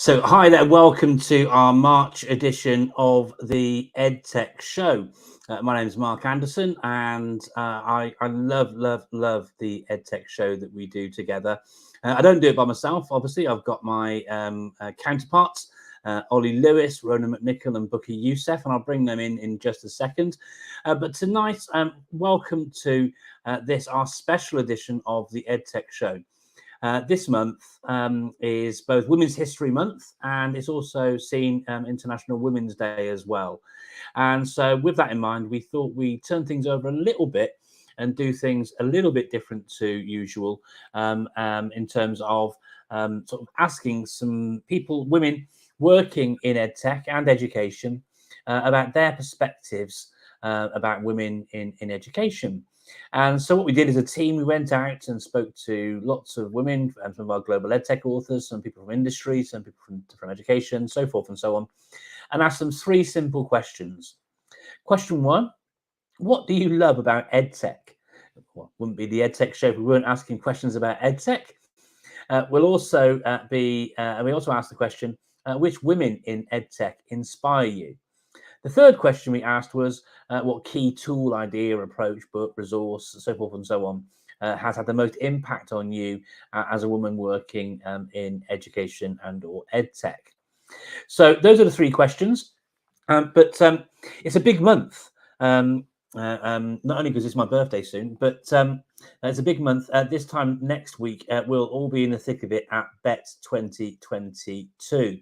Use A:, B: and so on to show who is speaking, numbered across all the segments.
A: So hi there, welcome to our March edition of the Edtech show. My name is Mark Anderson, and I love the Edtech show that we do together. I don't do it by myself, obviously. I've got my counterparts, Ollie Lewis, Ronan McNichol and Bookie Youssef, and I'll bring them in just a second. But tonight, welcome to this, our special edition of the Edtech show. This month is both Women's History Month, and it's also seen International Women's Day as well. And so with that in mind, we thought we'd turn things over a little bit and do things a little bit different to usual in terms of sort of asking some people, women working in EdTech and education, about their perspectives about women in education. And so what we did as a team, we went out and spoke to lots of women and some of our global EdTech authors, some people from industry, some people from education, so forth and so on, and asked them three simple questions. Question one, what do you love about EdTech? Well, wouldn't be the EdTech show if we weren't asking questions about EdTech. We'll also we also asked the question, which women in EdTech inspire you? The third question we asked was what key tool, idea, approach, book, resource, so forth and so on has had the most impact on you as a woman working in education and or EdTech. So those are the three questions, but it's a big month. Not only because it's my birthday soon, but it's a big month. This time next week, we'll all be in the thick of it at BET 2022.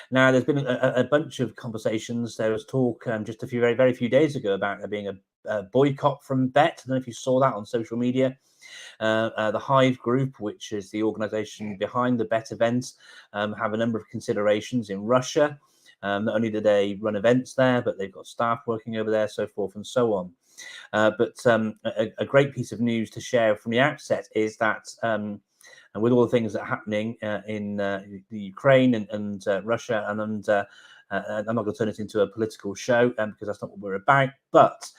A: Now, there's been a bunch of conversations. There was talk just a few very few days ago about there being a boycott from BET. I don't know if you saw that on social media. The Hive Group, which is the organisation behind the BET events, have a number of considerations in Russia. Not only do they run events there, but they've got staff working over there, so forth and so on. But a great piece of news to share from the outset is that and with all the things that are happening in the Ukraine and Russia, and I'm not going to turn it into a political show because that's not what we're about, but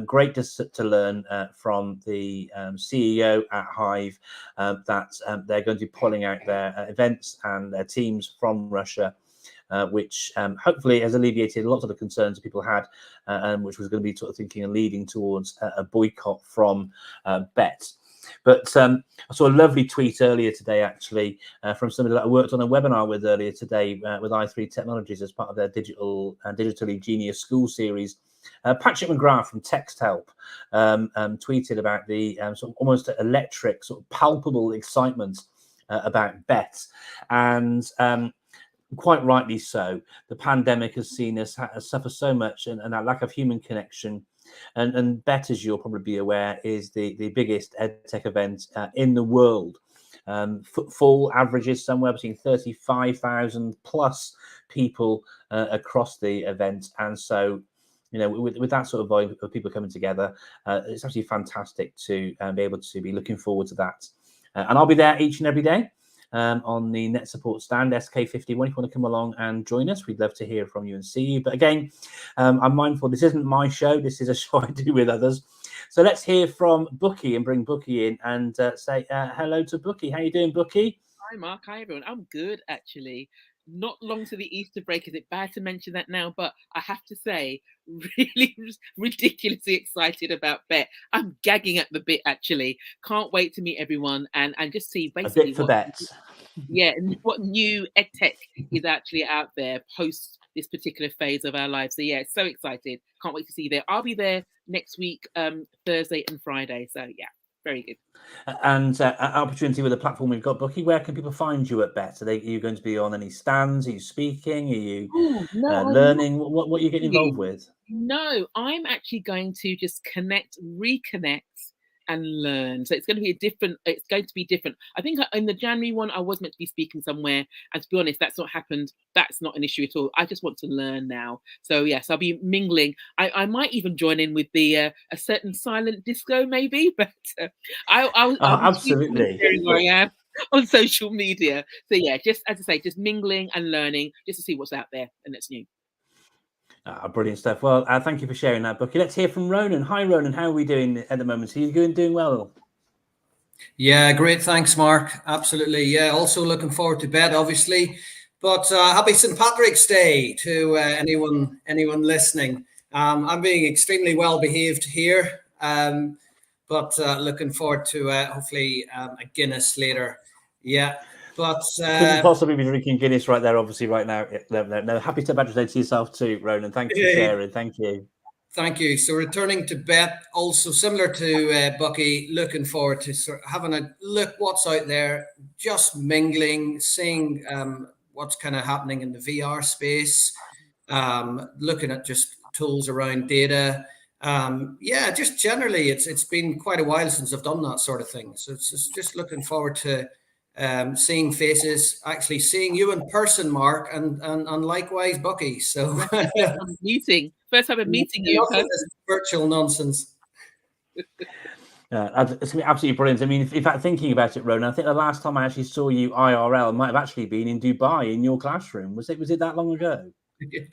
A: great to learn from the CEO at Hive that they're going to be pulling out their events and their teams from Russia, which hopefully has alleviated a lot of the concerns that people had, which was going to be sort of thinking and leading towards a boycott from BET. But I saw a lovely tweet earlier today, actually, from somebody that I worked on a webinar with earlier today with i3 Technologies as part of their Digitally Genius School series. Patrick McGrath from Text Help tweeted about the sort of almost electric, sort of palpable excitement about BET. And quite rightly so. The pandemic has seen us suffer so much, and that lack of human connection. And BET, as you'll probably be aware, is the biggest EdTech event in the world. Footfall averages somewhere between 35,000 plus people across the event. And so, you know, with that sort of volume of people coming together, it's actually fantastic to be able to be looking forward to that. And I'll be there each and every day. On the Net Support stand, SK51. If you want to come along and join us, we'd love to hear from you and see you. But again, I'm mindful this isn't my show. This is a show I do with others. So let's hear from Bookie and bring Bookie in and say hello to Bookie. How you doing, Bookie?
B: Hi, Mark. Hi, everyone. I'm good, actually. Not long to the Easter break. Is it bad to mention that now? But I have to say, really ridiculously excited about BET. I'm gagging at the bit, actually. Can't wait to meet everyone and just see basically
A: a bit for BET.
B: Yeah, and what new EdTech is actually out there post this particular phase of our lives. So yeah, so excited. Can't wait to see you there. I'll be there next week, Thursday and Friday. So yeah, very good.
A: And opportunity with the platform we've got, Bookie. Where can people find you at BET? Are you going to be on any stands? Are you speaking? Are you learning? What are you getting involved with?
B: No, I'm actually going to just reconnect and learn. So it's going to be different. I think in the January one, I was meant to be speaking somewhere, and to be honest, that's not happened. That's not an issue at all. I just want to learn now. So yes, I'll be mingling. I might even join in with the a certain silent disco, maybe. But I'll
A: absolutely
B: where I am on social media. So yeah, just as I say, just mingling and learning, just to see what's out there and that's new.
A: Brilliant stuff. Well, thank you for sharing that, Bookie. Let's hear from Ronan. Hi, Ronan. How are we doing at the moment? Are you doing well?
C: Yeah, great. Thanks, Mark. Absolutely. Yeah, also looking forward to BET, obviously. But happy St. Patrick's Day to anyone listening. I'm being extremely well behaved here, but looking forward to hopefully a Guinness later. Yeah, but
A: couldn't possibly be drinking Guinness right there, obviously, right now. No, happy St. Patrick's Day to yourself too, Ronan. Thanks for sharing. Thank you.
C: Thank you. So returning to Bet, also similar to Bucky, looking forward to sort of having a look what's out there, just mingling, seeing what's kind of happening in the VR space, looking at just tools around data. Just generally, it's been quite a while since I've done that sort of thing. So it's just looking forward to seeing faces, actually seeing you in person, Mark, and likewise Bucky. So
B: first time of meeting you.
C: Virtual nonsense.
A: It's going to be absolutely brilliant. I mean, in fact, thinking about it, Ronan, I think the last time I actually saw you IRL might have actually been in Dubai in your classroom. Was it that long ago?
C: It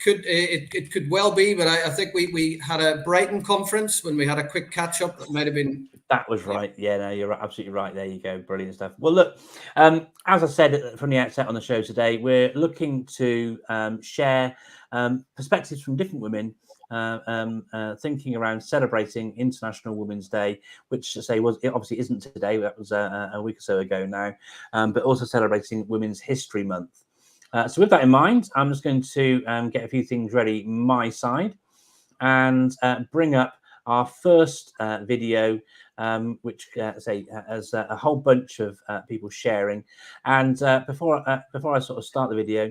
C: could well be, but I think we had a Brighton conference when we had a quick catch up. That might have been.
A: That was right. Yeah, no, you're absolutely right. There you go. Brilliant stuff. Well, look, as I said from the outset on the show today, we're looking to share perspectives from different women thinking around celebrating International Women's Day, which it obviously isn't today. That was a week or so ago now, but also celebrating Women's History Month. So with that in mind, I'm just going to get a few things ready my side and bring up our first video, which has a whole bunch of people sharing. And before I sort of start the video,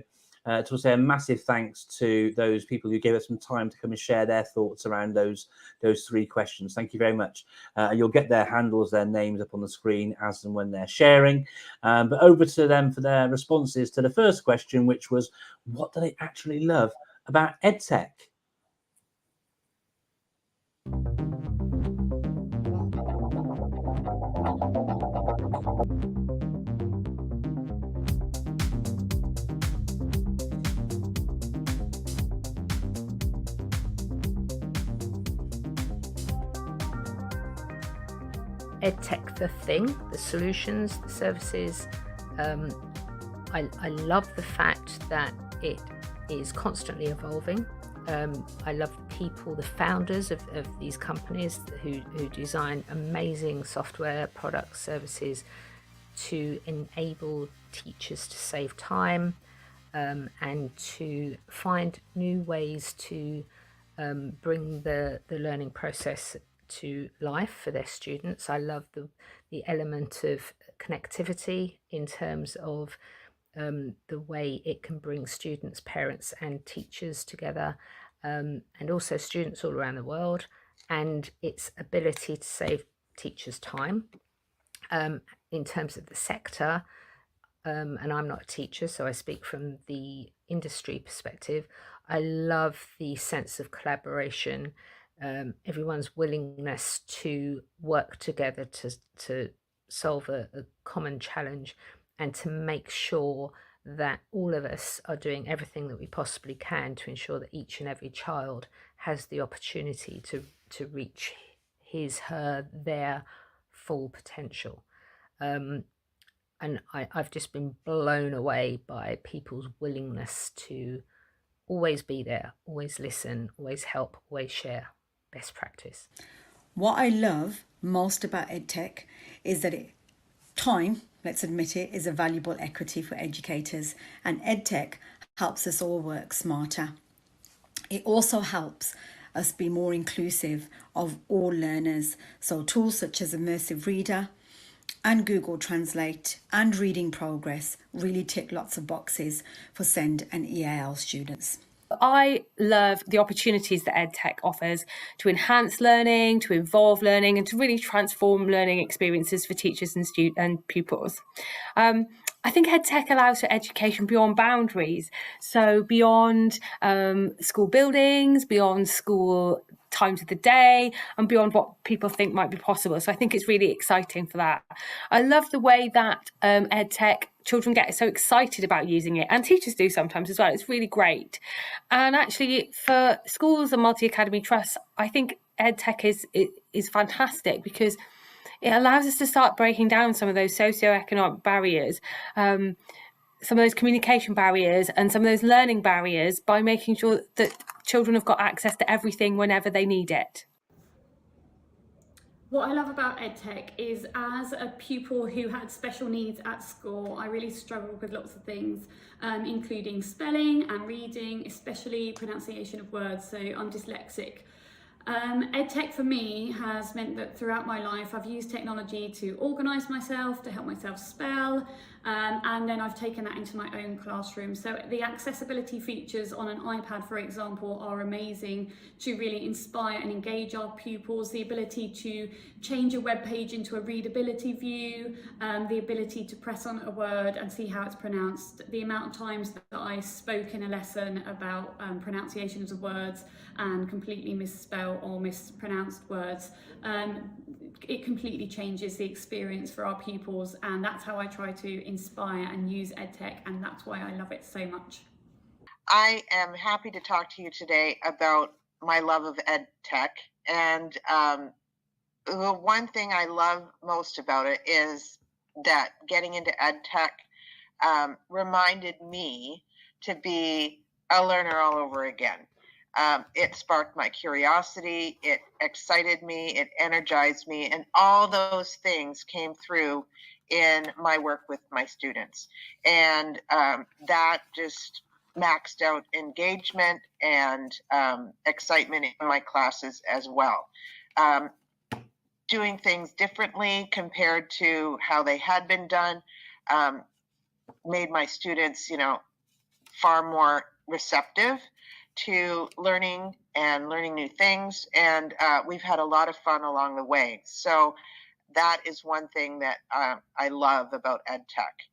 A: to say a massive thanks to those people who gave us some time to come and share their thoughts around those three questions. Thank you very much. You'll get their handles, their names up on the screen as and when they're sharing. But over to them for their responses to the first question, which was, what do they actually love about EdTech?
D: EdTech, the thing, the solutions, the services. I love the fact that it is constantly evolving. I love people, the founders of these companies who design amazing software, products, services to enable teachers to save time and to find new ways to bring the learning process to life for their students. I love the element of connectivity in terms of the way it can bring students, parents and teachers together, and also students all around the world, and its ability to save teachers time. In terms of the sector, and I'm not a teacher, so I speak from the industry perspective, I love the sense of collaboration, everyone's willingness to work together to solve a common challenge and to make sure that all of us are doing everything that we possibly can to ensure that each and every child has the opportunity to reach their full potential. And I've just been blown away by people's willingness to always be there, always listen, always help, always share best practice.
E: What I love most about EdTech is that time, let's admit it, is a valuable equity for educators, and EdTech helps us all work smarter. It also helps us be more inclusive of all learners. So tools such as Immersive Reader and Google Translate and Reading Progress really tick lots of boxes for SEND and EAL students.
F: I love the opportunities that EdTech offers to enhance learning, to evolve learning, and to really transform learning experiences for teachers and pupils. I think EdTech allows for education beyond boundaries, so beyond school buildings, beyond school times of the day, and beyond what people think might be possible. So I think it's really exciting for that. I love the way that EdTech, children get so excited about using it, and teachers do sometimes as well. It's really great. And actually for schools and multi-academy trusts, I think EdTech is fantastic because it allows us to start breaking down some of those socioeconomic barriers. some of those communication barriers and some of those learning barriers by making sure that children have got access to everything whenever they need it.
G: What I love about EdTech is, as a pupil who had special needs at school, I really struggled with lots of things, including spelling and reading, especially pronunciation of words, so I'm dyslexic. EdTech for me has meant that throughout my life I've used technology to organise myself, to help myself spell, and then I've taken that into my own classroom. So the accessibility features on an iPad, for example, are amazing to really inspire and engage our pupils. The ability to change a web page into a readability view, the ability to press on a word and see how it's pronounced, the amount of times that I spoke in a lesson about pronunciations of words and completely misspell or mispronounced words, it completely changes the experience for our pupils, and that's how I try to inspire and use EdTech, and that's why I love it so much.
H: I am happy to talk to you today about my love of EdTech, and the one thing I love most about it is that getting into EdTech reminded me to be a learner all over again. It sparked my curiosity, it excited me, it energized me, and all those things came through in my work with my students. And that just maxed out engagement and excitement in my classes as well. Doing things differently compared to how they had been done made my students, far more receptive to learning and learning new things, and we've had a lot of fun along the way. So that is one thing that I love about EdTech.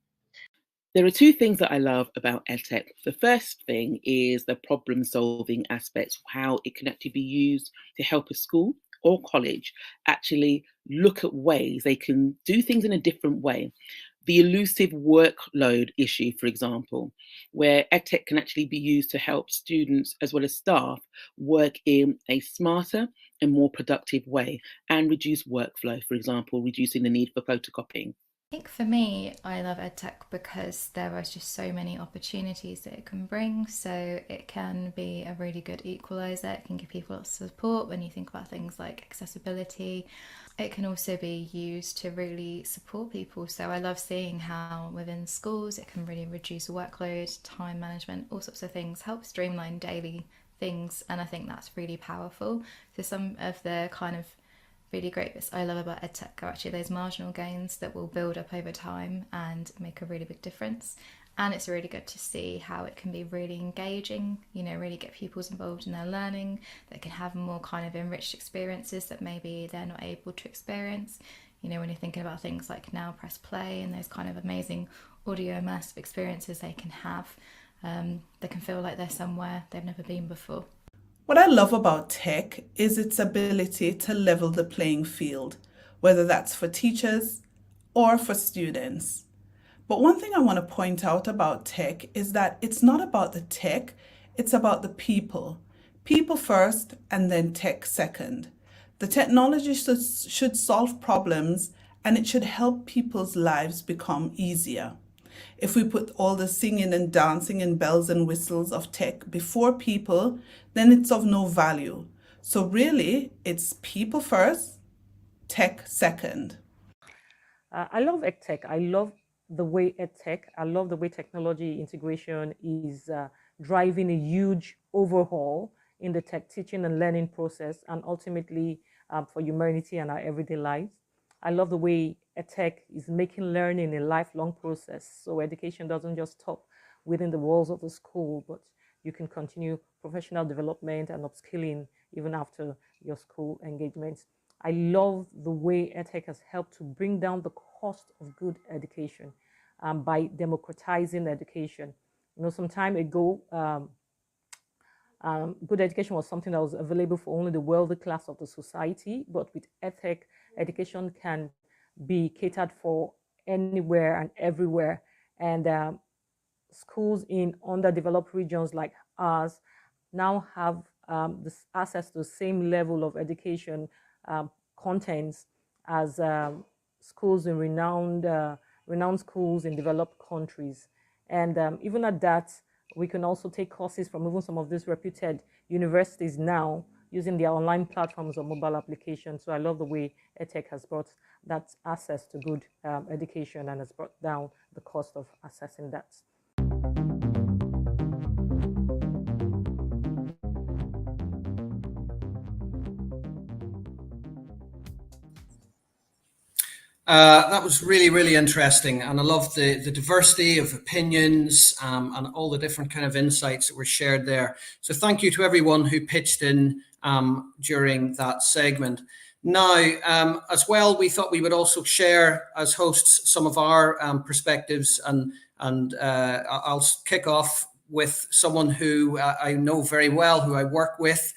B: There are two things that I love about EdTech. The first thing is the problem-solving aspects, how it can actually be used to help a school or college actually look at ways they can do things in a different way. The elusive workload issue, for example, where EdTech can actually be used to help students as well as staff work in a smarter and more productive way and reduce workflow, for example, reducing the need for photocopying.
I: I think for me, I love EdTech because there are just so many opportunities that it can bring. So it can be a really good equalizer. It can give people lots of support when you think about things like accessibility. It can also be used to really support people. So I love seeing how within schools it can really reduce workload, time management, all sorts of things, help streamline daily things. And I think that's really powerful. So some of the kind of really great bits I love about EdTech are actually those marginal gains that will build up over time and make a really big difference. And it's really good to see how it can be really engaging, really get pupils involved in their learning, that can have more kind of enriched experiences that maybe they're not able to experience. When you're thinking about things like Now Press Play and those kind of amazing audio immersive experiences they can have, they can feel like they're somewhere they've never been before.
J: What I love about tech is its ability to level the playing field, whether that's for teachers or for students. But one thing I want to point out about tech is that it's not about the tech, it's about the people. People first and then tech second. The technology should solve problems and it should help people's lives become easier. If we put all the singing and dancing and bells and whistles of tech before people, then it's of no value. So really, it's people first, tech second.
K: I love EdTech. I love the way technology integration is driving a huge overhaul in the tech teaching and learning process, and ultimately for humanity and our everyday lives. I love the way EdTech is making learning a lifelong process. So education doesn't just stop within the walls of the school, but you can continue professional development and upskilling even after your school engagements. I love the way EdTech has helped to bring down the cost of good education by democratizing education. Some time ago, good education was something that was available for only the wealthy class of the society, but with EdTech, education can be catered for anywhere and everywhere. And schools in underdeveloped regions like ours now have this access to the same level of education contents as schools in renowned schools in developed countries. And even at that, we can also take courses from even some of these reputed universities now using their online platforms or mobile applications. So I love the way Edtech has brought that access to good education and has brought down the cost of accessing that.
C: That was really, really interesting. And I love the diversity of opinions and all the different kind of insights that were shared there. So thank you to everyone who pitched in during that segment. Now, as well, we thought we would also share as hosts some of our perspectives, and I'll kick off with someone who I know very well, who I work with,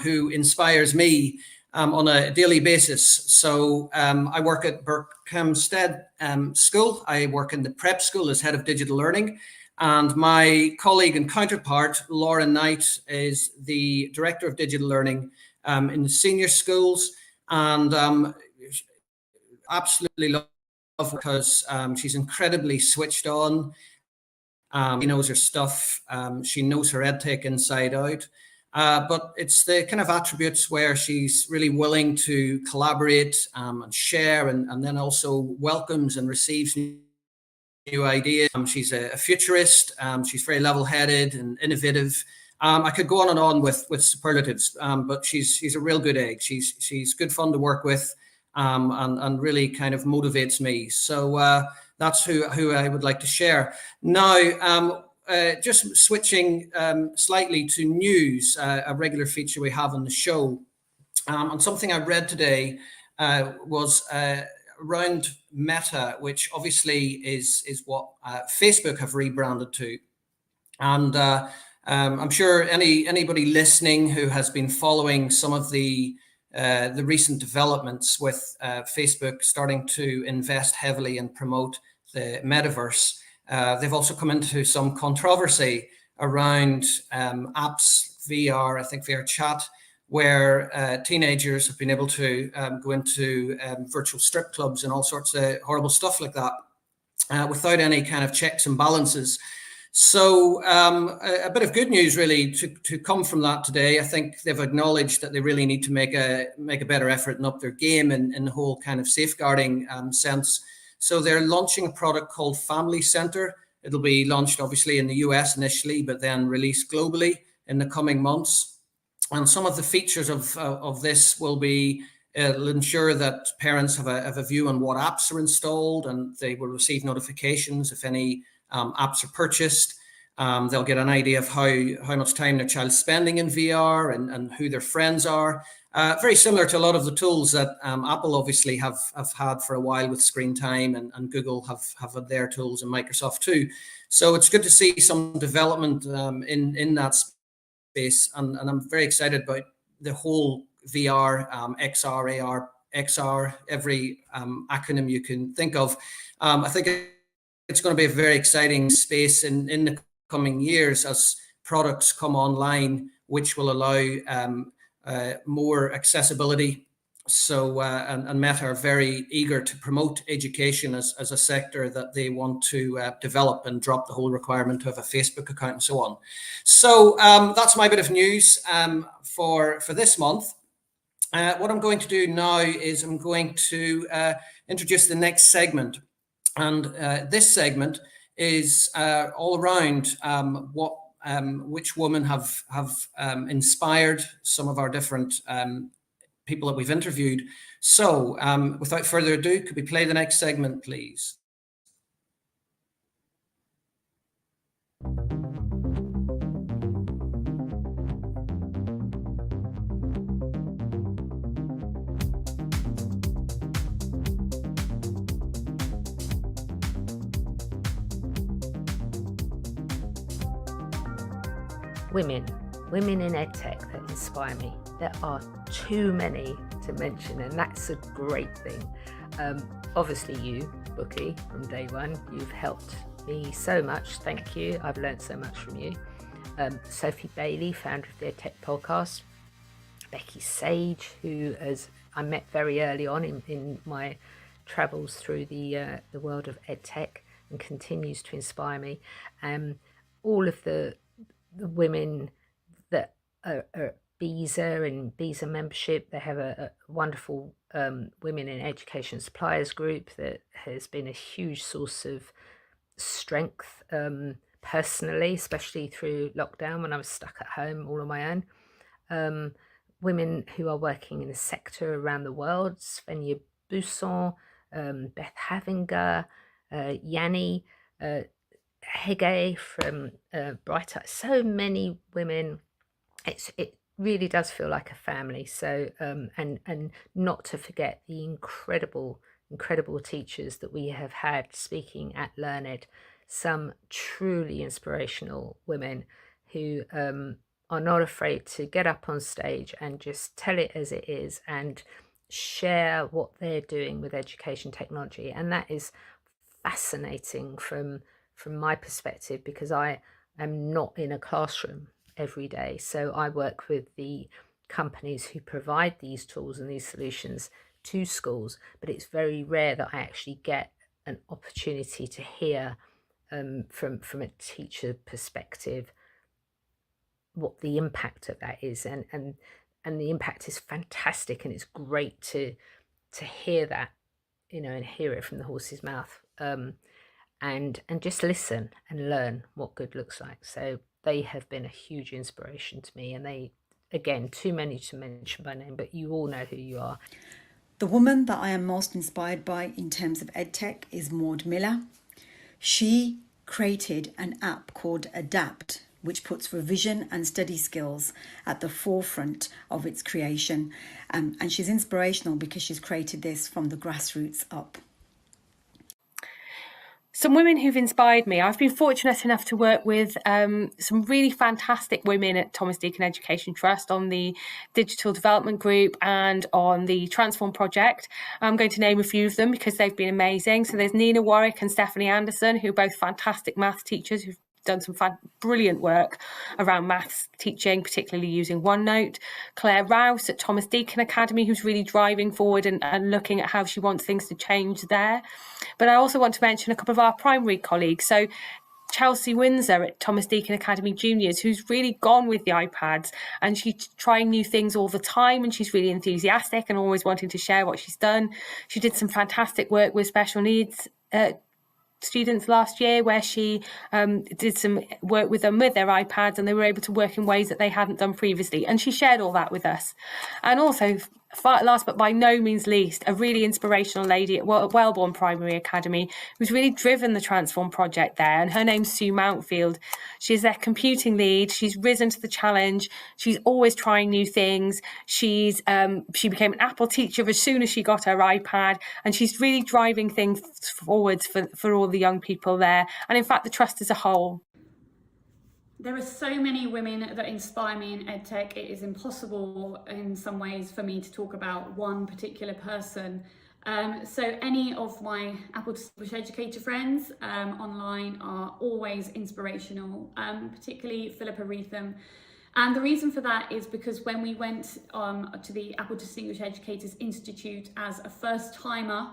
C: who inspires me on a daily basis. So I work at Berkhamsted School. I work in the prep school as head of digital learning. And my colleague and counterpart, Laura Knight, is the director of digital learning in the senior schools. And absolutely love her because she's incredibly switched on. She knows her stuff. She knows her EdTech inside out. But it's the kind of attributes where she's really willing to collaborate and share, and then also welcomes and receives new ideas. She's a futurist. She's very level-headed and innovative. I could go on and on with superlatives, but she's a real good egg. She's good fun to work with, and really kind of motivates me. So that's who I would like to share now. Just switching slightly to news, a regular feature we have on the show. And something I read today was around Meta, which obviously is what Facebook have rebranded to. And I'm sure anybody listening who has been following some of the recent developments with Facebook starting to invest heavily and promote the metaverse. They've also come into some controversy around apps, VR, I think VR chat, where teenagers have been able to go into virtual strip clubs and all sorts of horrible stuff like that without any kind of checks and balances. So a bit of good news really to come from that today. I think they've acknowledged that they really need to make a better effort and up their game in the whole kind of safeguarding sense. So they're launching a product called Family Center. It'll be launched obviously in the US initially, but then released globally in the coming months. And some of the features of this will be, it'll ensure that parents have a view on what apps are installed, and they will receive notifications if any apps are purchased. They'll get an idea of how much time their child's spending in VR and who their friends are. Very similar to a lot of the tools that Apple obviously have had for a while with screen time, and Google have had their tools, and Microsoft too. So it's good to see some development in that space, and I'm very excited about the whole VR, XR, AR, XR, every acronym you can think of. I think it's going to be a very exciting space in the coming years as products come online, which will allow more accessibility. So and Meta are very eager to promote education as a sector that they want to develop, and drop the whole requirement to have a Facebook account and so on. So that's my bit of news for this month. What I'm going to do now is I'm going to introduce the next segment. And this segment is all around which women have inspired some of our different people that we've interviewed. So without further ado, could we play the next segment, please?
D: Women in EdTech that inspire me. There are too many to mention, and that's a great thing. Obviously you, Bookie, from day one, you've helped me so much. Thank you. I've learned so much from you. Sophie Bailey, founder of the EdTech podcast. Becky Sage, who I met very early on in my travels through the world of EdTech. and continues to inspire me. All of the women that are BESA and BESA membership, they have a wonderful Women in Education Suppliers group that has been a huge source of strength personally, especially through lockdown when I was stuck at home all on my own. Women who are working in the sector around the world, Svenja Busson, Beth Havinger, Yanni Hege from Bright Eye. So many women. It really does feel like a family. So and not to forget the incredible teachers that we have had speaking at Learned. Some truly inspirational women who are not afraid to get up on stage and just tell it as it is and share what they're doing with education technology. And that is fascinating from my perspective, because I am not in a classroom every day. So I work with the companies who provide these tools and these solutions to schools, but it's very rare that I actually get an opportunity to hear from a teacher perspective what the impact of that is, and the impact is fantastic, and it's great to hear that, and hear it from the horse's mouth, and just listen and learn what good looks like. So they have been a huge inspiration to me, and they, again, too many to mention by name, but you all know who you are.
E: The woman that I am most inspired by in terms of EdTech is Maud Miller. She created an app called Adapt, which puts revision and study skills at the forefront of its creation. And she's inspirational because she's created this from the grassroots up.
F: Some women who've inspired me. I've been fortunate enough to work with some really fantastic women at Thomas Deacon Education Trust on the Digital Development Group and on the Transform Project. I'm going to name a few of them because they've been amazing. So there's Nina Warwick and Stephanie Anderson, who are both fantastic maths teachers who've done some brilliant work around maths teaching, particularly using OneNote. Claire Rouse at Thomas Deacon Academy, who's really driving forward and looking at how she wants things to change there. But I also want to mention a couple of our primary colleagues. So Chelsea Windsor at Thomas Deacon Academy Juniors, who's really gone with the iPads, and she's trying new things all the time, and she's really enthusiastic and always wanting to share what she's done. She did some fantastic work with special needs students last year, where she did some work with them with their iPads, and they were able to work in ways that they hadn't done previously, and she shared all that with us. And also, last but by no means least, a really inspirational lady at Wellbourne Primary Academy who's really driven the Transform project there, and her name's Sue Mountfield. She's their computing lead. She's risen to the challenge. She's always trying new things. She became an Apple teacher as soon as she got her iPad, and she's really driving things forwards for all the young people there, and in fact the trust as a whole.
G: There are so many women that inspire me in EdTech. It is impossible in some ways for me to talk about one particular person. So any of my Apple Distinguished Educator friends online are always inspirational, particularly Philippa Reetham. And the reason for that is because when we went to the Apple Distinguished Educators Institute as a first timer,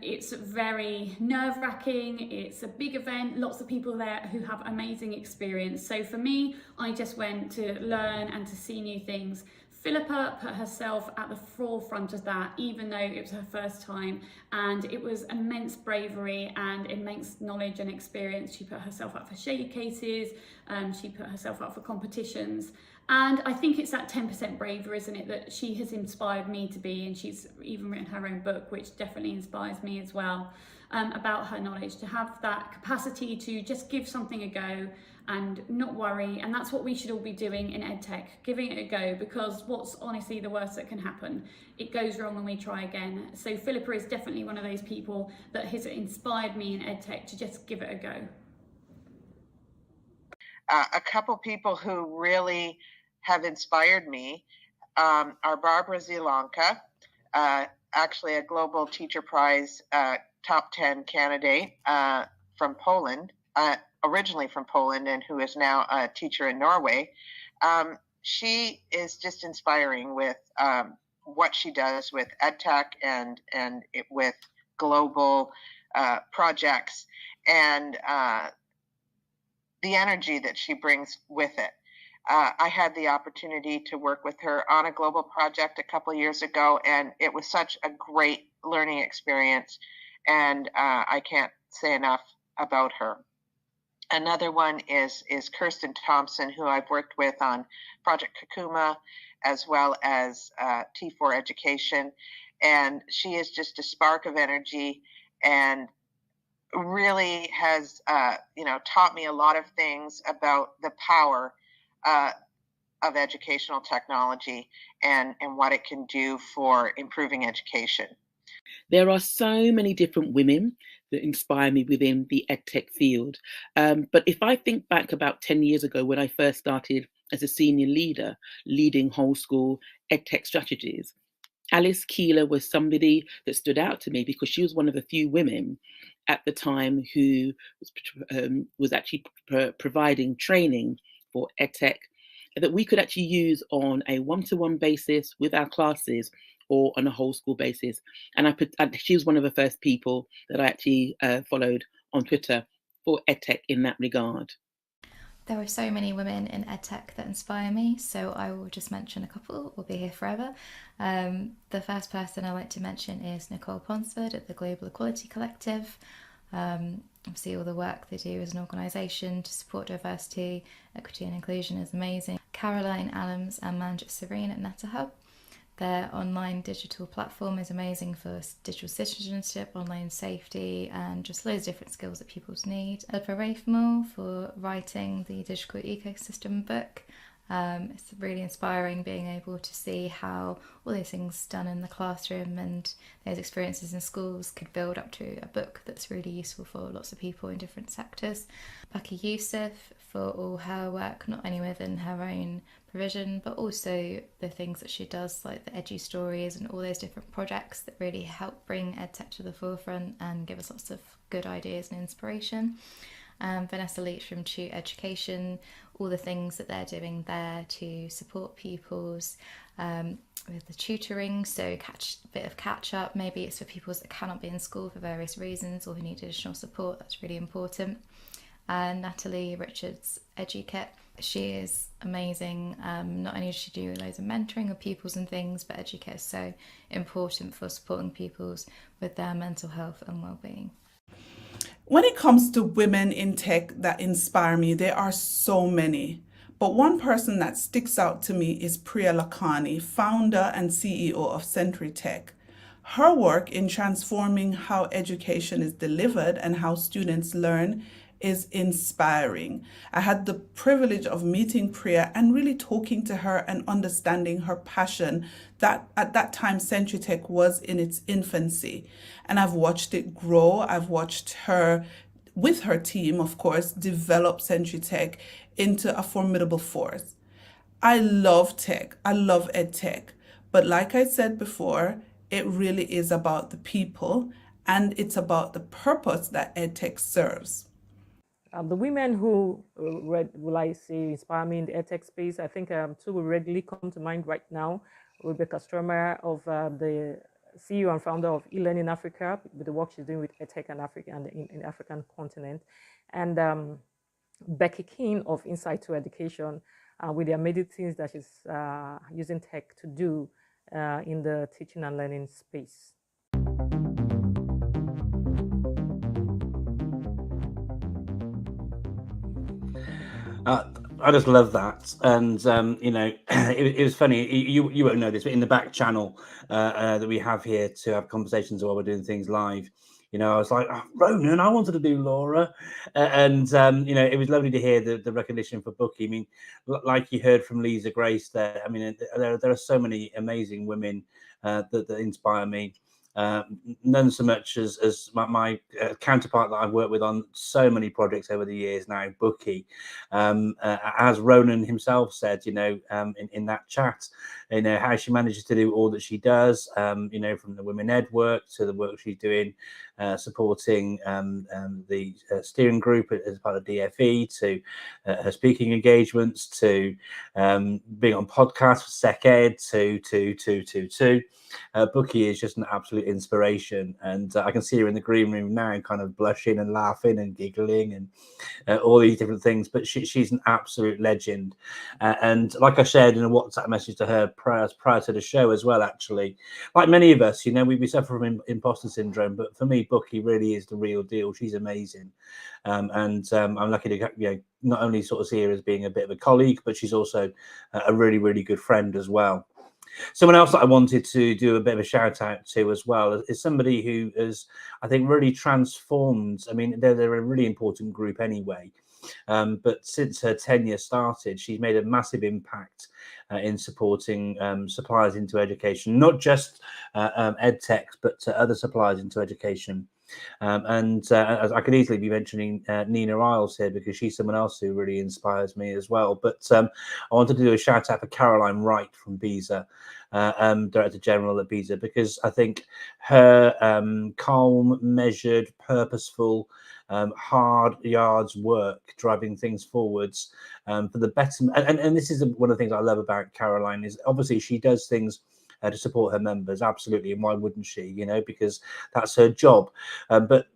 G: it's very nerve-wracking, it's a big event, lots of people there who have amazing experience. So for me, I just went to learn and to see new things. Philippa put herself at the forefront of that, even though it was her first time, and it was immense bravery and immense knowledge and experience. She put herself up for showcases, she put herself up for competitions, and I think it's that 10% braver, isn't it, that she has inspired me to be, and she's even written her own book, which definitely inspires me as well, about her knowledge, to have that capacity to just give something a go and not worry. And that's what we should all be doing in EdTech, giving it a go, because what's honestly the worst that can happen? It goes wrong and we try again. So Philippa is definitely one of those people that has inspired me in EdTech to just give it a go.
H: A couple people who really have inspired me are Barbara Zielonka, actually a Global Teacher Prize top 10 candidate from Poland, originally from Poland, and who is now a teacher in Norway. She is just inspiring with what she does with EdTech and with global projects and the energy that she brings with it. I had the opportunity to work with her on a global project a couple of years ago, and it was such a great learning experience, and I can't say enough about her. Another one is Kirsten Thompson, who I've worked with on Project Kakuma, as well as T4 Education, and she is just a spark of energy and really has taught me a lot of things about the power of educational technology and what it can do for improving education.
B: There are so many different women that inspire me within the EdTech field. But if I think back about 10 years ago when I first started as a senior leader, leading whole school EdTech strategies, Alice Keeler was somebody that stood out to me because she was one of the few women at the time who was actually providing training for EdTech that we could actually use on a one-to-one basis with our classes or on a whole school basis. And she was one of the first people that I actually followed on Twitter for EdTech in that regard.
I: There are so many women in EdTech that inspire me, so I will just mention a couple. We'll be here forever. The first person I like to mention is Nicole Ponsford at the Global Equality Collective. Obviously all the work they do as an organisation to support diversity, equity and inclusion is amazing. Caroline Allams and Manjit Serene at NetaHub. Their online digital platform is amazing for digital citizenship, online safety, and just loads of different skills that people need. For Rafe for writing the Digital Ecosystem book. It's really inspiring being able to see how all those things done in the classroom and those experiences in schools could build up to a book that's really useful for lots of people in different sectors. Baki Youssef for all her work, not only within her own provision, but also the things that she does, like the Edu Stories and all those different projects that really help bring EdTech to the forefront and give us lots of good ideas and inspiration. Vanessa Leach from Tutor Education, all the things that they're doing there to support pupils with the tutoring, so a bit of catch up. Maybe it's for pupils that cannot be in school for various reasons or who need additional support. That's really important. Natalie Richards EduKit, she is amazing. Not only does she do loads of mentoring of pupils and things, but EduKit is so important for supporting pupils with their mental health and well-being.
J: When it comes to women in tech that inspire me, there are so many. But one person that sticks out to me is Priya Lakhani, founder and CEO of Century Tech. Her work in transforming how education is delivered and how students learn is inspiring. I had the privilege of meeting Priya and really talking to her and understanding her passion that at that time Century Tech was in its infancy. And I've watched it grow. I've watched her, with her team, of course, develop Century Tech into a formidable force. I love tech. I love EdTech. But like I said before, it really is about the people and it's about the purpose that EdTech serves.
K: The women who will I say inspire me in the EdTech space, I think two will readily come to mind right now. Rebecca Stromer of the CEO and founder of eLearning Africa, with the work she's doing with EdTech and Africa and in the African continent, and Becky King of Insight to Education, with the amazing things that she's using tech to do in the teaching and learning space.
A: I just love that, and it was funny. You won't know this, but in the back channel that we have here to have conversations while we're doing things live, I was like, Ronan, I wanted to do Laura, and it was lovely to hear the recognition for Bookie. I mean, like you heard from Lisa Grace there. I mean, there are so many amazing women that inspire me. None so much as my counterpart that I've worked with on so many projects over the years now, Bookie. As Ronan himself said, in that chat, how she manages to do all that she does, from the Women Ed work to the work she's doing, supporting the steering group as part of DFE, to her speaking engagements, to being on podcasts for SecEd, to Bookie is just an absolute absolute inspiration. And I can see her in the green room now, kind of blushing and laughing and giggling and all these different things. But she's an absolute legend. And like I shared in a WhatsApp message to her prior to the show as well, actually, like many of us, you know, we suffer from imposter syndrome. But for me, Bucky really is the real deal. She's amazing. I'm lucky to, you know, not only sort of see her as being a bit of a colleague, but she's also a really, really good friend as well. Someone else that I wanted to do a bit of a shout out to as well is somebody who has, I think, really transformed. I mean, they're a really important group anyway. But since her tenure started, she's made a massive impact in supporting suppliers into education, not just Edtech, but other suppliers into education. As I could easily be mentioning Nina Isles here, because she's someone else who really inspires me as well. But I wanted to do a shout out for Caroline Wright from BESA, Director General at BESA, because I think her calm, measured, purposeful, hard yards work, driving things forwards for the better. And this is one of the things I love about Caroline, is obviously she does things to support her members, absolutely, and why wouldn't she? You know, because that's her job. But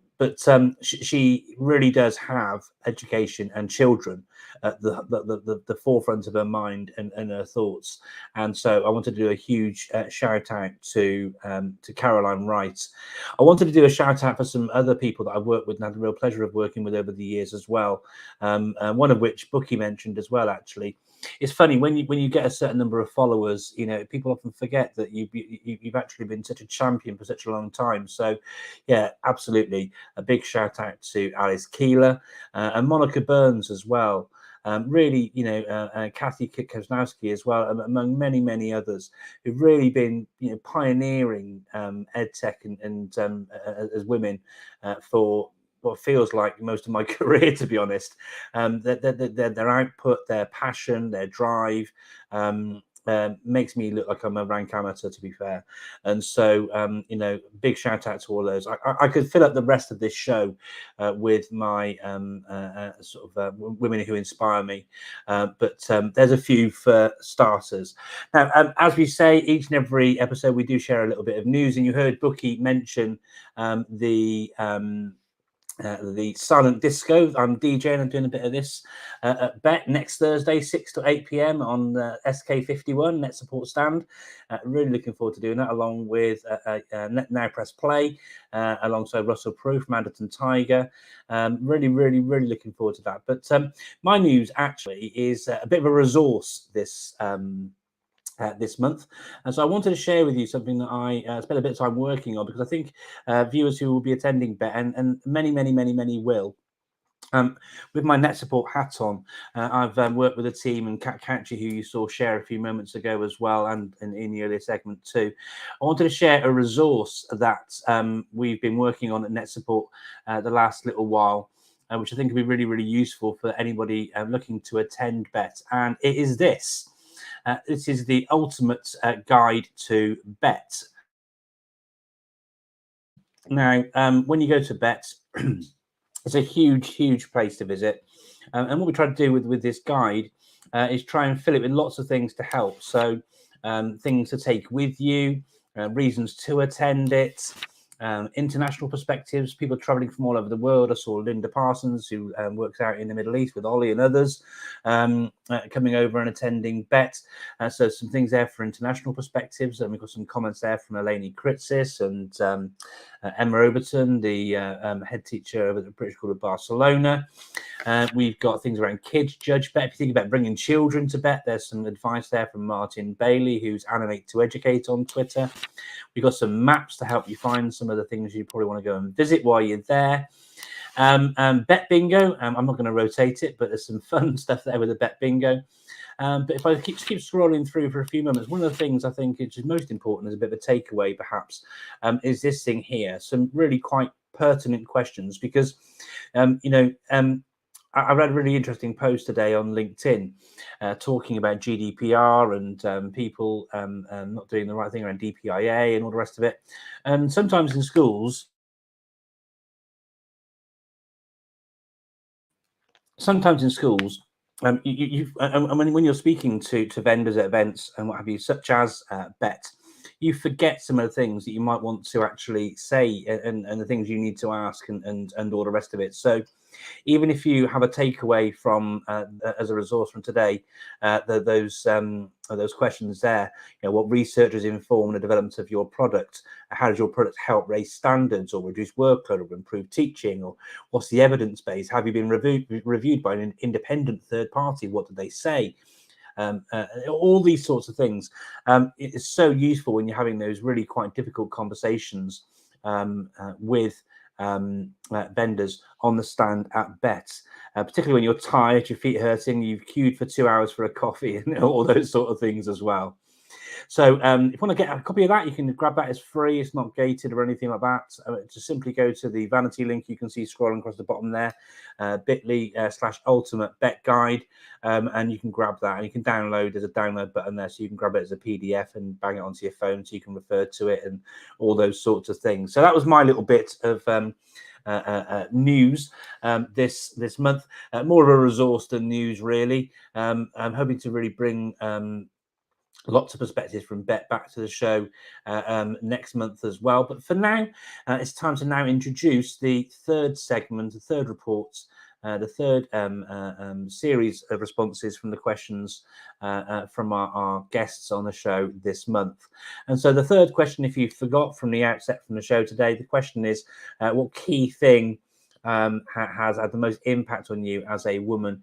A: she really does have education and children at the forefront of her mind and her thoughts. And so I wanted to do a huge shout out to Caroline Wright. I wanted to do a shout out for some other people that I've worked with and had the real pleasure of working with over the years as well. One of which Bucky mentioned as well, actually. It's funny when you get a certain number of followers, you know, people often forget that you've actually been such a champion for such a long time. So, yeah, absolutely, a big shout out to Alice Keeler and Monica Burns as well. Really, you know, Kathy Kosnowski as well, among many others who've really been, you know, pioneering EdTech and as women for what feels like most of my career, to be honest. Their output, their passion, their drive makes me look like I'm a rank amateur, to be fair. And so, you know, big shout out to all those. I could fill up the rest of this show with my sort of women who inspire me, but there's a few for starters. Now, as we say, each and every episode we do share a little bit of news, and you heard Bucky mention the silent disco. I'm DJing. I'm doing a bit of this at Bet next Thursday, 6 to 8 p.m. on the SK51 Net Support Stand. Really looking forward to doing that, along with Now Press Play, alongside Russell Proof, Manderton Tiger. Really looking forward to that. But my news actually is a bit of a resource this month, and so I wanted to share with you something that I spent a bit of time working on, because I think viewers who will be attending Bet, and many will, with my net support hat on, I've worked with a team, and Kat Couchy, who you saw share a few moments ago as well, and in the earlier segment too. I wanted to share a resource that we've been working on at net support the last little while, which I think will be really useful for anybody looking to attend Bet, and it is this. This is the ultimate guide to Bet. Now, when you go to Bet, it's a huge place to visit. And what we try to do with this guide is try and fill it with lots of things to help. So things to take with you, reasons to attend it, international perspectives, people traveling from all over the world. I saw Linda Parsons, who works out in the Middle East with Ollie and others, coming over and attending Bet. So some things there for international perspectives. And we've got some comments there from Eleni Kritzis and Emma Overton, the head teacher over at the British School of Barcelona. We've got things around kids judge Bet. If you think about bringing children to Bet, there's some advice there from Martin Bailey, who's Animate to Educate on Twitter. We've got some maps to help you find some of the things you probably want to go and visit while you're there. Bet Bingo, I'm not going to rotate it, but there's some fun stuff there with the Bet Bingo. But if I keep scrolling through for a few moments, one of the things I think is most important, as a bit of a takeaway perhaps, is this thing here. Some really quite pertinent questions, because, I read a really interesting post today on LinkedIn talking about GDPR and people not doing the right thing around DPIA and all the rest of it. And sometimes in schools, when you're speaking to vendors at events and what have you, such as Bet, you forget some of the things that you might want to actually say, and the things you need to ask, and all the rest of it. So even if you have a takeaway from as a resource from today, those questions there, what research has informed the development of your product? How does your product help raise standards or reduce workload or improve teaching? Or what's the evidence base? Have you been reviewed by an independent third party? What did they say? All these sorts of things. It is so useful when you're having those really quite difficult conversations with vendors on the stand at BETT, particularly when you're tired, your feet hurting, you've queued for 2 hours for a coffee, and all those sort of things as well. So if you want to get a copy of that, you can grab that. It's free. It's not gated or anything like that. Just simply go to the vanity link you can see scrolling across the bottom there, bit.ly/ultimate bet guide, and you can grab that, and you can download. There's a download button there, so you can grab it as a PDF and bang it onto your phone so you can refer to it and all those sorts of things. So that was my little bit of news this month. More of a resource than news, really. I'm hoping to really bring lots of perspectives from BETT back to the show next month as well. But for now, it's time to now introduce the third segment, the third report, the third series of responses from the questions from our guests on the show this month. And so the third question, if you forgot from the outset from the show today, the question is, what key thing has had the most impact on you as a woman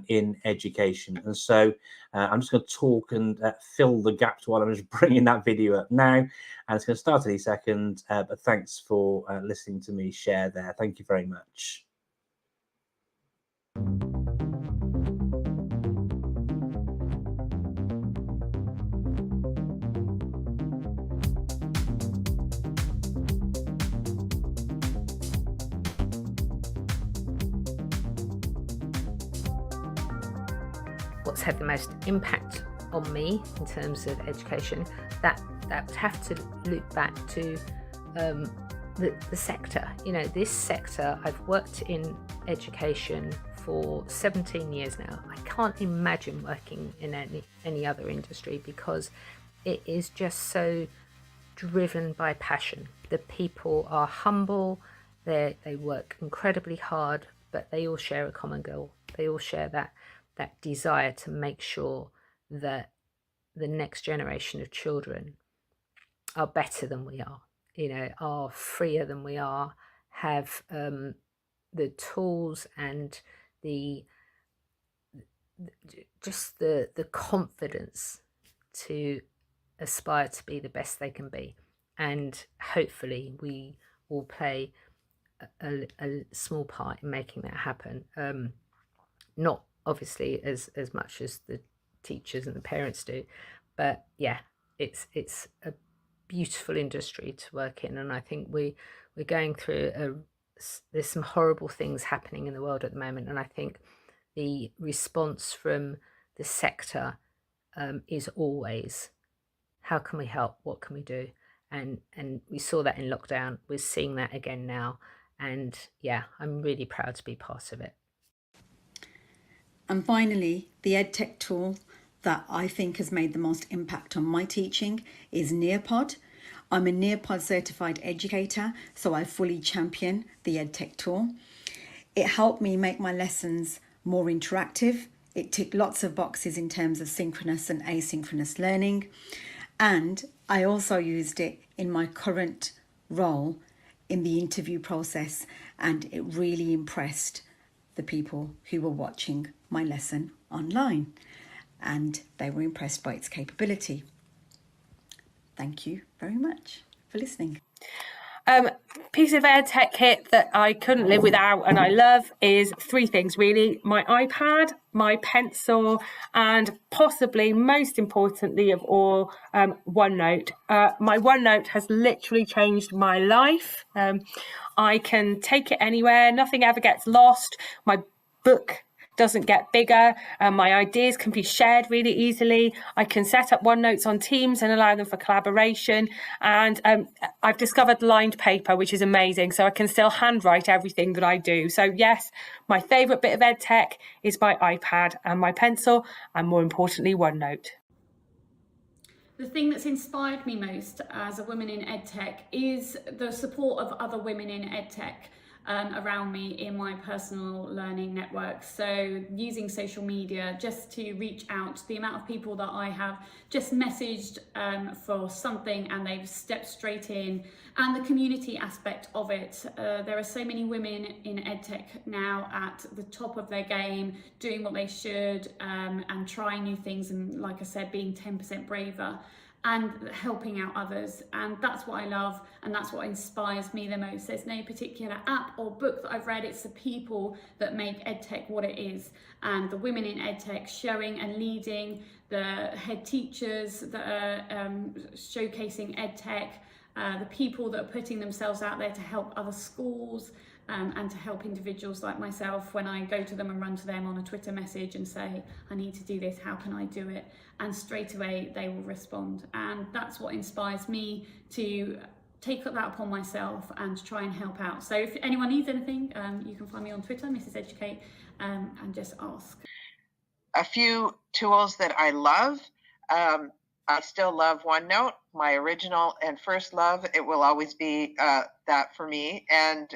A: in education? And so I'm just going to talk and fill the gaps while I'm just bringing that video up now, and it's going to start any second. But thanks for listening to me share there. Thank you very much.
D: What's had the most impact on me in terms of education, that would have to loop back to the sector. This sector, I've worked in education for 17 years now. I can't imagine working in any other industry, because it is just so driven by passion. The people are humble, they work incredibly hard, but they all share a common goal. They all share that desire to make sure that the next generation of children are better than we are, are freer than we are, have the tools and the confidence to aspire to be the best they can be. And hopefully we will play a small part in making that happen. Not obviously as much as the teachers and the parents do, but yeah, it's a beautiful industry to work in. And I think we're going through there's some horrible things happening in the world at the moment, and I think the response from the sector is always, how can we help, what can we do? And we saw that in lockdown, we're seeing that again now, and yeah, I'm really proud to be part of it.
E: And finally, the Edtech tool that I think has made the most impact on my teaching is Nearpod. I'm a Nearpod certified educator, so I fully champion the Edtech tool. It helped me make my lessons more interactive. It ticked lots of boxes in terms of synchronous and asynchronous learning. And I also used it in my current role in the interview process, and it really impressed the people who were watching my lesson online, and they were impressed by its capability. Thank you very much for listening.
F: Piece of Edtech kit that I couldn't live without and I love is three things really: my iPad, my pencil, and possibly most importantly of all, OneNote. My OneNote has literally changed my life. I can take it anywhere, nothing ever gets lost. My book doesn't get bigger, and my ideas can be shared really easily. I can set up OneNotes on Teams and allow them for collaboration, and I've discovered lined paper, which is amazing, so I can still handwrite everything that I do. So yes, my favourite bit of Edtech is my iPad and my pencil, and more importantly OneNote.
G: The thing that's inspired me most as a woman in EdTech is the support of other women in EdTech around me in my personal learning network. So using social media just to reach out, the amount of people that I have just messaged for something and they've stepped straight in, and the community aspect of it. There are so many women in EdTech now at the top of their game, doing what they should and trying new things, and like I said, being 10% braver and helping out others. And that's what I love, and that's what inspires me the most. There's no particular app or book that I've read, it's the people that make EdTech what it is. And the women in EdTech showing and leading, the head teachers that are showcasing EdTech, the people that are putting themselves out there to help other schools and to help individuals like myself when I go to them and run to them on a Twitter message and say, I need to do this, how can I do it? And straight away they will respond. And that's what inspires me to take that upon myself and try and help out. So if anyone needs anything, you can find me on Twitter, Mrs. Educate, and just ask.
H: A few tools that I love. I still love OneNote, my original and first love. It will always be that for me, and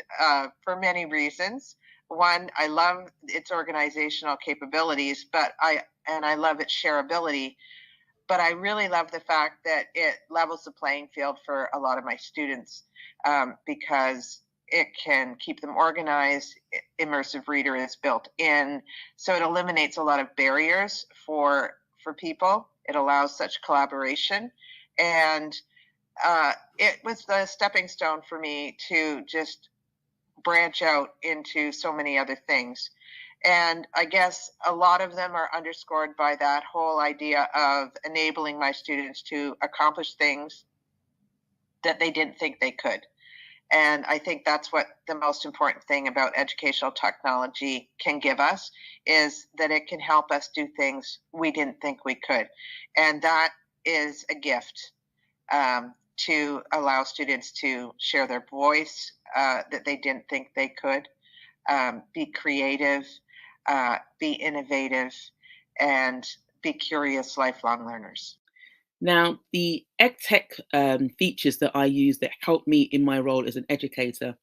H: for many reasons. One, I love its organizational capabilities, but I love its shareability. But I really love the fact that it levels the playing field for a lot of my students because it can keep them organized. Immersive Reader is built in, so it eliminates a lot of barriers for people. It allows such collaboration, and it was the stepping stone for me to just branch out into so many other things. And I guess a lot of them are underscored by that whole idea of enabling my students to accomplish things that they didn't think they could. And I think that's what the most important thing about educational technology can give us, is that it can help us do things we didn't think we could. And that is a gift to allow students to share their voice that they didn't think they could, be creative, be innovative, and be curious lifelong learners.
B: Now, the EdTech features that I use that help me in my role as an educator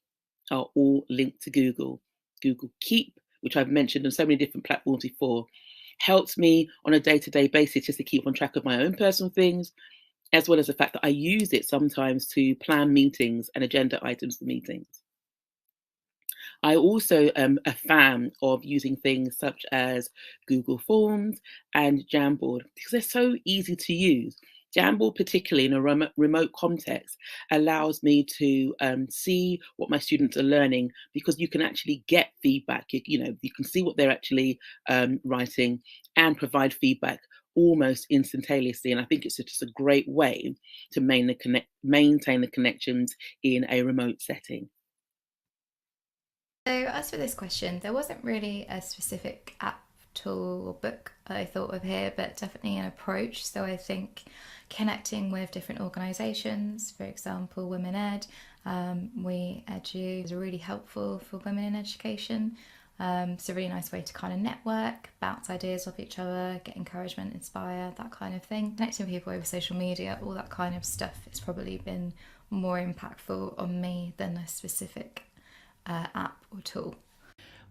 B: are all linked to Google. Google Keep, which I've mentioned on so many different platforms before, helps me on a day-to-day basis just to keep on track of my own personal things, as well as the fact that I use it sometimes to plan meetings and agenda items for meetings. I also am a fan of using things such as Google Forms and Jamboard because they're so easy to use. Jamboard, particularly in a remote context, allows me to see what my students are learning, because you can actually get feedback. You can see what they're actually writing and provide feedback almost instantaneously. And I think it's just a great way to maintain the connections in a remote setting.
I: So as for this question, there wasn't really a specific app, tool or book I thought of here, but definitely an approach. So I think connecting with different organisations, for example, Women Ed, We Edu is really helpful for women in education. It's a really nice way to kind of network, bounce ideas off each other, get encouragement, inspire, that kind of thing. Connecting with people over social media, all that kind of stuff, it's probably been more impactful on me than a specific app or tool.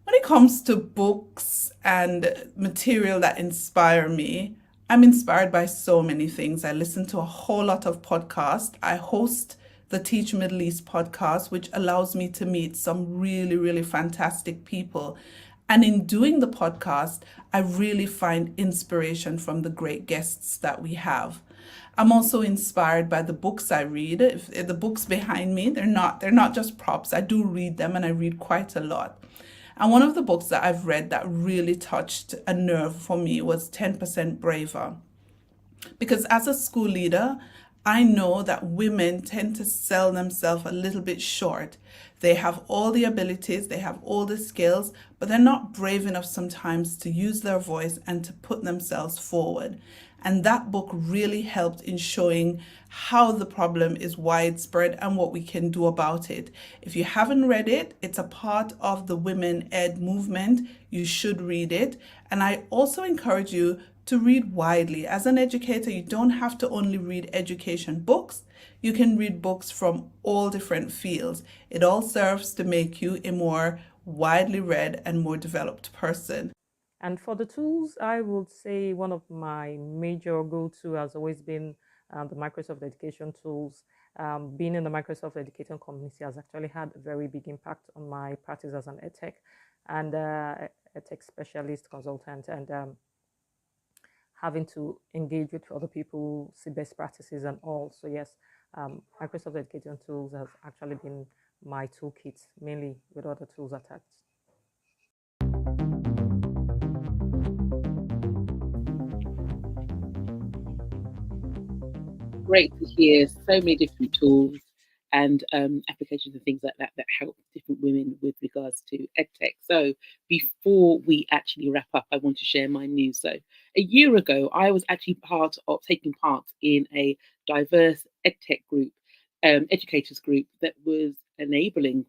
J: When it comes to books and material that inspire me, I'm inspired by so many things. I listen to a whole lot of podcasts. I host the Teach Middle East podcast, which allows me to meet some really, really fantastic people. And in doing the podcast, I really find inspiration from the great guests that we have. I'm also inspired by the books I read. If the books behind me, they're not just props. I do read them, and I read quite a lot. And one of the books that I've read that really touched a nerve for me was 10% Braver. Because as a school leader, I know that women tend to sell themselves a little bit short. They have all the abilities, they have all the skills, but they're not brave enough sometimes to use their voice and to put themselves forward. And that book really helped in showing how the problem is widespread and what we can do about it. If you haven't read it, it's a part of the Women Ed movement. You should read it. And I also encourage you to read widely. As an educator, you don't have to only read education books. You can read books from all different fields. It all serves to make you a more widely read and more developed person.
K: And for the tools, I would say one of my major go-to has always been the Microsoft Education tools. Being in the Microsoft Education community has actually had a very big impact on my practice as an edtech and edtech specialist consultant, and having to engage with other people, see best practices and all. So yes, Microsoft Education tools have actually been my toolkit, mainly with other tools attached.
B: Great to hear so many different tools and applications and things like that that help different women with regards to edtech. So before we actually wrap up, I want to share my news. So a year ago, I was actually taking part in a diverse edtech group, educators group that was enabling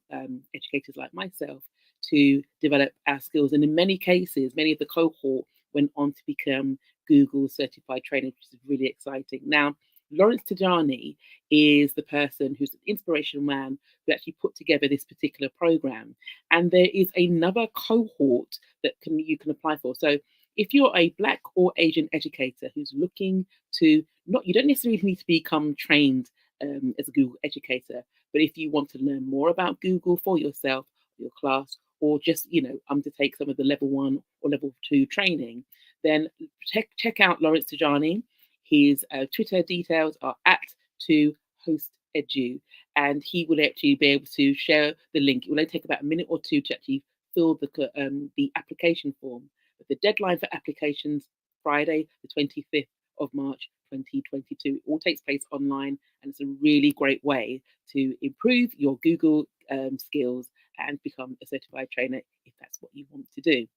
B: educators like myself to develop our skills. And in many cases, many of the cohort went on to become Google certified trainers, which is really exciting. Now, Lawrence Tajani is the person who's an inspirational man who actually put together this particular program. And there is another cohort that you can apply for. So if you're a Black or Asian educator who's looking to you don't necessarily need to become trained as a Google educator, but if you want to learn more about Google for yourself, your class, or just undertake some of the level 1 or level 2 training, then check out Lawrence Tajani. His Twitter details are @2hostedu, and he will actually be able to share the link. It will only take about a minute or two to actually fill the application form. But the deadline for applications, Friday, the 25th of March, 2022. It all takes place online, and it's a really great way to improve your Google skills and become a certified trainer if that's what you want to do.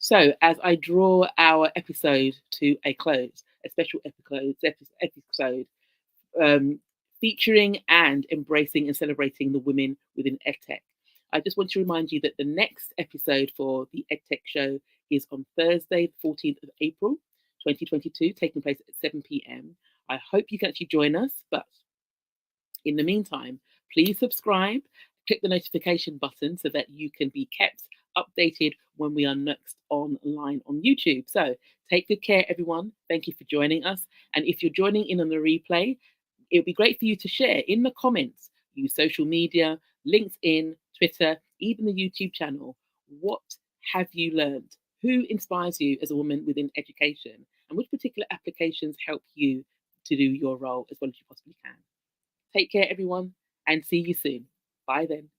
B: So, as I draw our episode to a close, a special episode featuring and embracing and celebrating the women within EdTech, I just want to remind you that the next episode for the EdTech show is on Thursday, the 14th of April, 2022, taking place at 7 p.m. I hope you can actually join us, but in the meantime, please subscribe, click the notification button so that you can be kept updated when we are next online on YouTube. So take good care, everyone. Thank you for joining us. And if you're joining in on the replay, it would be great for you to share in the comments, use social media, LinkedIn, Twitter, even the YouTube channel. What have you learned? Who inspires you as a woman within education? And which particular applications help you to do your role as well as you possibly can? Take care, everyone, and see you soon. Bye then.